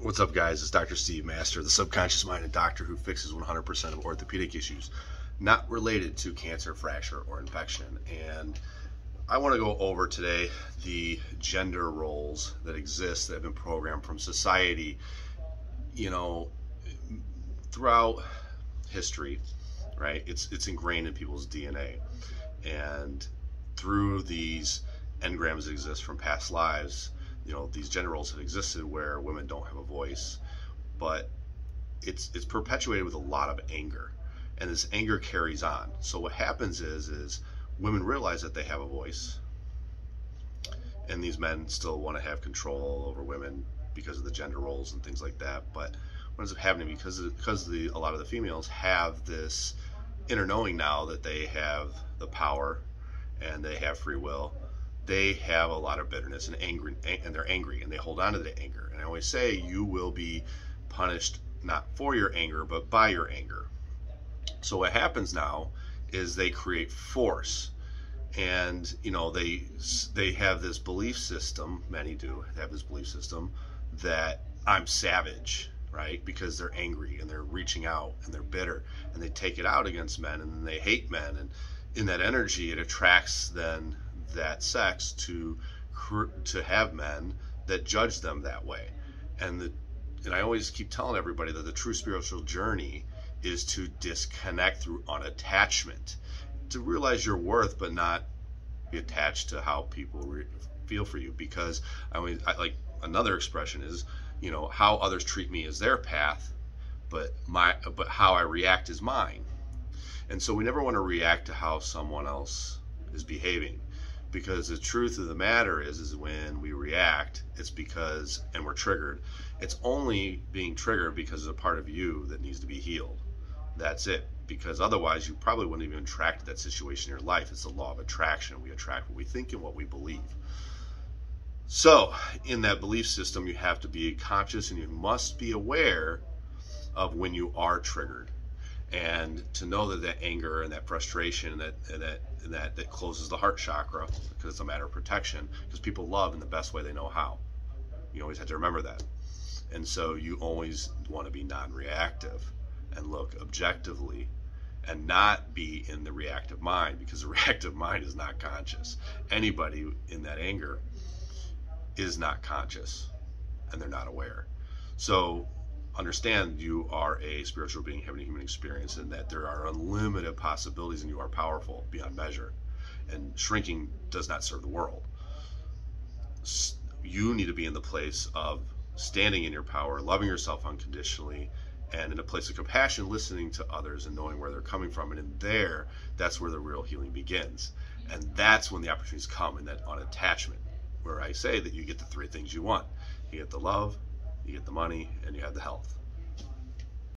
What's up, guys? It's Dr. Steve Master, the subconscious minded doctor who fixes 100% of orthopedic issues not related to cancer, fracture, or infection. And I want to go over today the gender roles that exist that have been programmed from society, throughout history, right? It's ingrained in people's DNA. And through these engrams that exist from past lives, these gender roles have existed where women don't have a voice, but it's perpetuated with a lot of anger, and this anger carries on. So what happens is women realize that they have a voice, and these men still want to have control over women because of the gender roles and things like that. But what ends up happening, because a lot of the females have this inner knowing now that they have the power and they have free will, they have a lot of bitterness and anger, and they're angry, and they hold on to the anger. And I always say, you will be punished not for your anger, but by your anger. So what happens now is they create force, and they have this belief system. Many do have this belief system that I'm savage, right? Because they're angry and they're reaching out and they're bitter, and they take it out against men, and then they hate men, and in that energy it attracts then that sex to have men that judge them that way. And I always keep telling everybody that the true spiritual journey is to disconnect through unattachment, to realize your worth, but not be attached to how people feel for you. Because I like another expression is, how others treat me is their path, but how I react is mine. And so we never want to react to how someone else is behaving. Because the truth of the matter is when we react, it's because, and we're triggered, it's only being triggered because there's a part of you that needs to be healed. That's it. Because otherwise you probably wouldn't even attract that situation in your life. It's the law of attraction. We attract what we think and what we believe. So in that belief system, you have to be conscious, and you must be aware of when you are triggered. And to know that anger and that frustration that closes the heart chakra, because it's a matter of protection, because people love in the best way they know how. You always have to remember that. And so you always want to be non-reactive and look objectively, and not be in the reactive mind, because the reactive mind is not conscious. Anybody in that anger is not conscious, and they're not aware. So understand you are a spiritual being having a human experience, and that there are unlimited possibilities, and you are powerful beyond measure. And shrinking does not serve the world. You need to be in the place of standing in your power, loving yourself unconditionally, and in a place of compassion, listening to others and knowing where they're coming from. And in that's where the real healing begins. And that's when the opportunities come, in that unattachment, where I say that you get the three things you want. You get the love, you get the money, and you have the health.